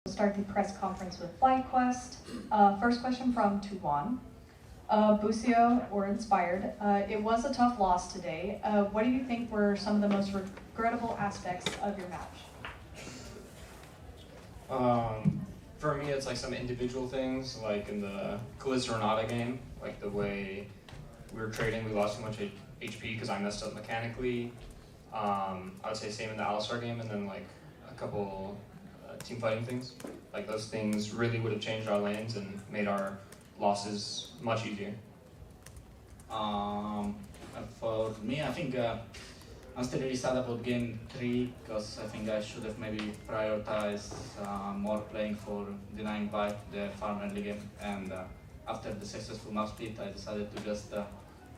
Start the press conference with FlyQuest. First question from Tuwan. Busio or Inspired. It was a tough loss today. What do you think were some of the most regrettable aspects of your match? For me, it's like some individual things, like in the Calista game, like the way we were trading, we lost too much HP because I messed up mechanically. I would say same in the Alistar game, and then like a couple team fighting things. Like those things really would have changed our lanes and made our losses much easier. For me, I think I'm still really sad about game 3 because I think I should have maybe prioritized more playing for denying Vibe the farm early game, and after the successful map split I decided to just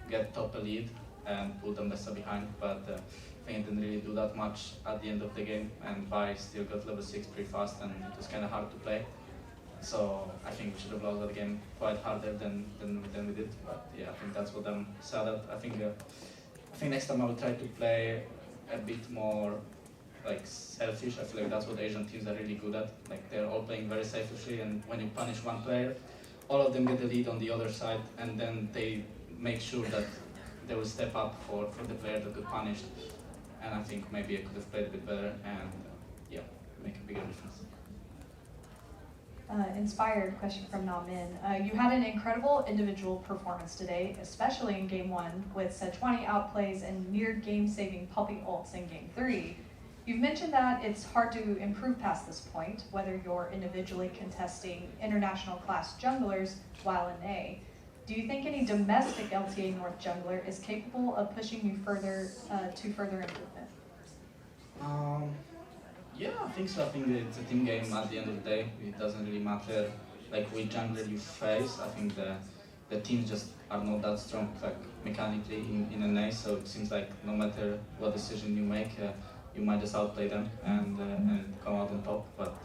get top lead and pull the Mesa behind, but I think I didn't really do that much at the end of the game, and Vibe still got level 6 pretty fast and it was kind of hard to play. So I think we should have lost that game quite harder than we did, but yeah, I think that's what I'm sad at. I think next time I will try to play a bit more like selfish. I feel like that's what Asian teams are really good at. Like they're all playing very selfishly, and when you punish one player, all of them get the lead on the other side, and then they make sure that they will step up for the player that got punished. And I think maybe I could have played a bit better and yeah, make a bigger difference. Inspired question from Namin. You had an incredible individual performance today, especially in Game 1, with Sejuani outplays and near game-saving puppy ults in Game 3. You've mentioned that it's hard to improve past this point, whether you're individually contesting international class junglers while in A. Do you think any domestic LTA North jungler is capable of pushing you further to further improvement? Yeah, I think so. I think it's a team game at the end of the day. It doesn't really matter like which jungler you face. I think the teams just are not that strong like mechanically in an A, so it seems like no matter what decision you make, you might just outplay them and come out on top. But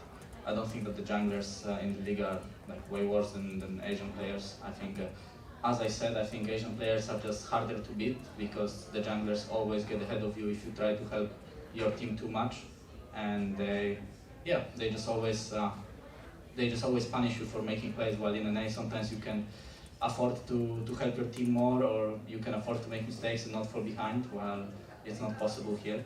I don't think that the junglers in the league are like way worse than Asian players. I think, as I said, I think Asian players are just harder to beat because the junglers always get ahead of you if you try to help your team too much. And they just always punish you for making plays, while in an A sometimes you can afford to help your team more, or you can afford to make mistakes and not fall behind, while it's not possible here.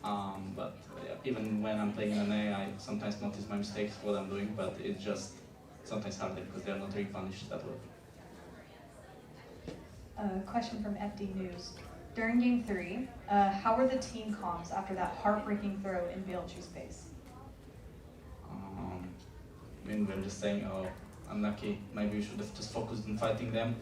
But yeah, even when I'm playing in an A, I sometimes notice my mistakes, what I'm doing, but it's just sometimes harder because they're not really punished that well. Question from FD News. During Game 3, how were the team comms after that heartbreaking throw in Bielchi's face? I mean, we're just saying, oh, unlucky, maybe we should have just focused on fighting them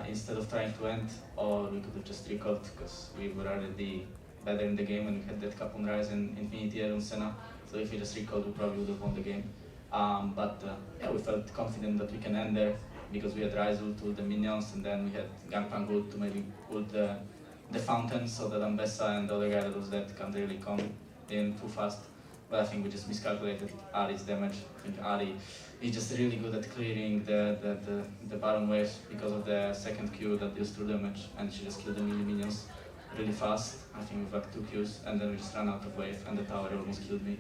instead of trying to end, or we could have just recalled because we were already better in the game and we had that cap on Rise and Infinity Air on Senna, so if we just recalled, we probably would have won the game. Yeah, we felt confident that we can end there, because we had Rise ult to the minions, and then we had Gangplank ult to maybe ult the fountain so that Ambessa and the other guy that was dead can't really come in too fast. But I think we just miscalculated Ahri's damage. I think Ahri is just really good at clearing the Baron waves because of the second Q that deals 2 damage, and she just killed the minions really fast. I think with like 2 Qs, and then we just ran out of wave, and the tower almost killed me,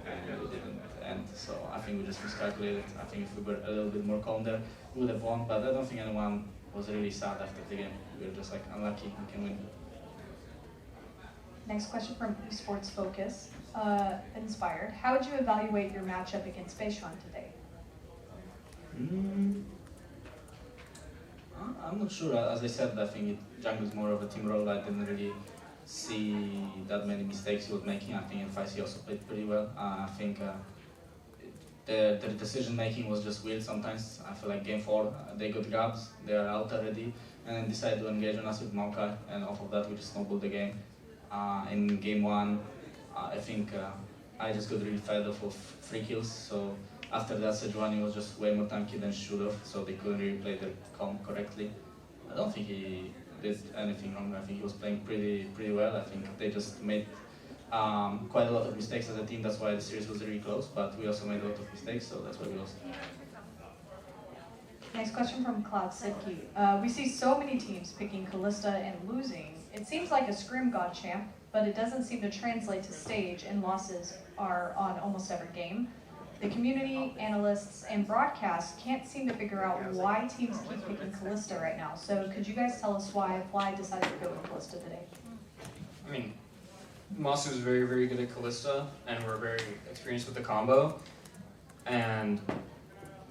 and we didn't end. So I think we just miscalculated. I think if we were a little bit more calm there, we would have won, but I don't think anyone was really sad after the game. We were just like, unlucky, we can win. Next question from Esports Focus. Inspired. How would you evaluate your matchup against Beishuan today? I'm not sure. As I said, I think jungle is more of a team role. I didn't really see that many mistakes he was making. I think in 5C also played pretty well. I think the decision making was just weird sometimes. I feel like Game 4, they got grabs, they are out already, and then decided to engage on us with Maokai, and off of that we just snowballed the game. In Game 1, I think I just got really fed off of free kills, so after that Sejuani was just way more tanky than she should have, so they couldn't really play their comp correctly. I don't think he did anything wrong. I think he was playing pretty well. I think they just made quite a lot of mistakes as a team. That's why the series was really close, but we also made a lot of mistakes, so that's why we lost. Next question from Cloud Sidki. We see so many teams picking Kalista and losing. It seems like a Scrim God champ, but it doesn't seem to translate to stage, and losses are on almost every game. The community, analysts, and broadcast can't seem to figure out why teams keep picking Kalista right now. So could you guys tell us why Fly decided to go with Kalista today? I mean, Masu is very, very good at Kalista, and we're very experienced with the combo. And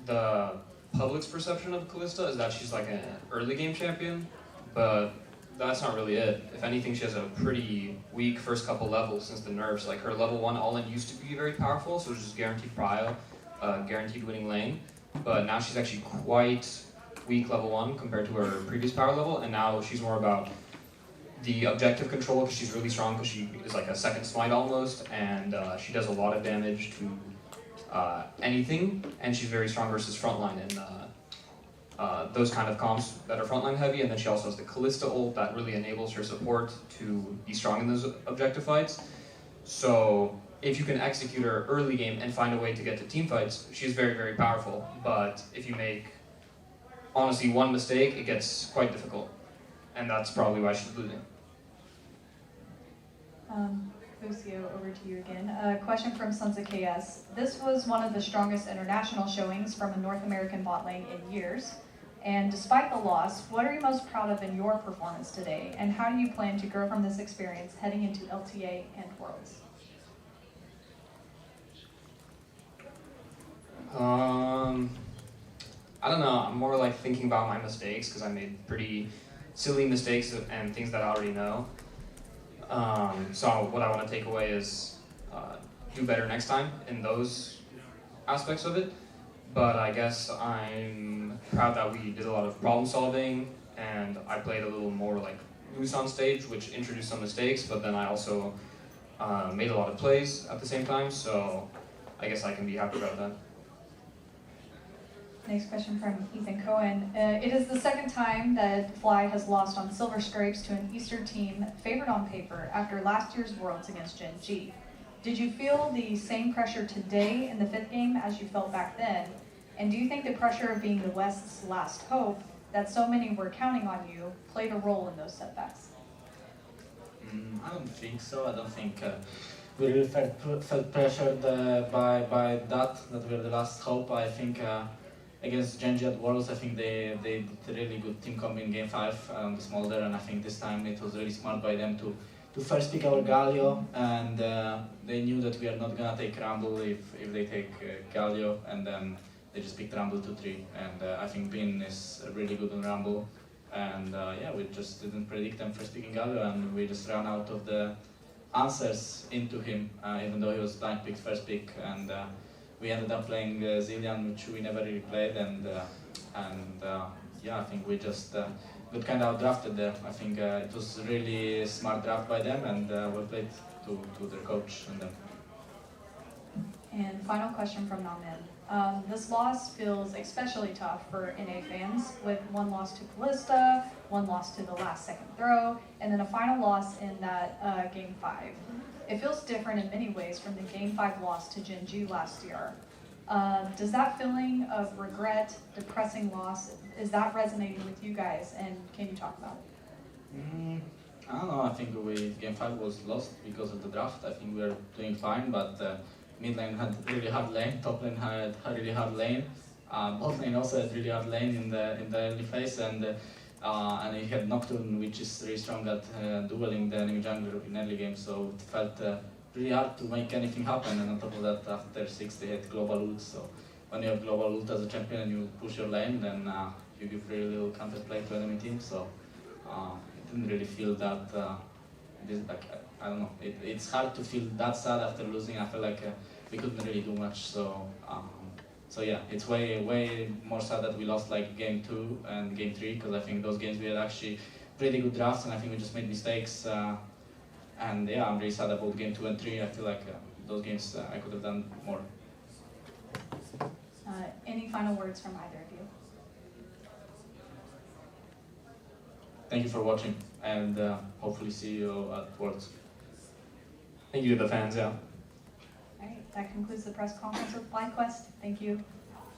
the public's perception of Kalista is that she's like an early game champion, but that's not really it. If anything, she has a pretty weak first couple levels since the nerfs. Like her level 1 all-in used to be very powerful, so it was just guaranteed prio, guaranteed winning lane. But now she's actually quite weak level 1 compared to her previous power level, and now she's more about the objective control because she's really strong because she is like a second smite almost, and she does a lot of damage to anything, and she's very strong versus frontline in those kind of comps that are frontline heavy, and then she also has the Kalista ult that really enables her support to be strong in those objective fights. So if you can execute her early game and find a way to get to team fights, she's very, very powerful. But if you make, honestly, one mistake, it gets quite difficult. And that's probably why she's losing. Busio, over to you again. A question from Sons of KS. This was one of the strongest international showings from a North American bot lane in years. And despite the loss, what are you most proud of in your performance today? And how do you plan to grow from this experience heading into LTA and Worlds? I don't know. I'm more like thinking about my mistakes because I made pretty silly mistakes and things that I already know. So what I want to take away is do better next time in those aspects of it. But I guess I'm proud that we did a lot of problem solving, and I played a little more like loose on stage, which introduced some mistakes, but then I also made a lot of plays at the same time, so I guess I can be happy about that. Next question from Ethan Cohen. It is the second time that Fly has lost on Silver Scrapes to an Eastern team favored on paper after last year's Worlds against Gen G. Did you feel the same pressure today in the 5th game as you felt back then? And do you think the pressure of being the West's last hope, that so many were counting on you, played a role in those setbacks? I don't think so. I don't think we really felt pressured by that we're the last hope. I think against Gen G at Worlds, I think they did a really good team comp in Game 5 on the Smolder, and I think this time it was really smart by them to first pick our Galio, and they knew that we are not gonna take Rumble if they take Galio, and then they just picked Rumble 2-3, and I think Bin is really good on Rumble, and yeah, we just didn't predict them first picking Galio, and we just ran out of the answers into him, even though he was blind picked first pick, and we ended up playing Zillion, which we never really played, and yeah, I think we just got kind of outdrafted there. I think it was a really smart draft by them, and well played to their coach and them. And final question from Namin. This loss feels especially tough for NA fans, with one loss to Kalista, one loss to the last second throw, and then a final loss in that Game 5. It feels different in many ways from the Game 5 loss to Gen G last year. Does that feeling of regret, depressing loss, is that resonating with you guys, and can you talk about it? I don't know, I think Game 5 was lost because of the draft. I think we were doing fine, but mid lane had really hard lane, top lane had a really hard lane, bot lane also had really hard lane in the early phase, and he had Nocturne, which is really strong at dueling the enemy jungler in early game, so it felt really hard to make anything happen, and on top of that, after 6 they had global ult, so when you have global ult as a champion and you push your lane, then you give very little counterplay to enemy team, so it didn't really feel that, I don't know, it's hard to feel that sad after losing. I feel like we couldn't really do much, so yeah, it's way more sad that we lost like Game 2 and Game 3, because I think those games we had actually pretty good drafts, and I think we just made mistakes, and yeah, I'm really sad about Game 2 and 3. I feel like those games I could have done more. Any final words from either of you? Thank you for watching, and hopefully see you at Worlds. Thank you to the fans, yeah. All right, that concludes the press conference with FlyQuest. Thank you.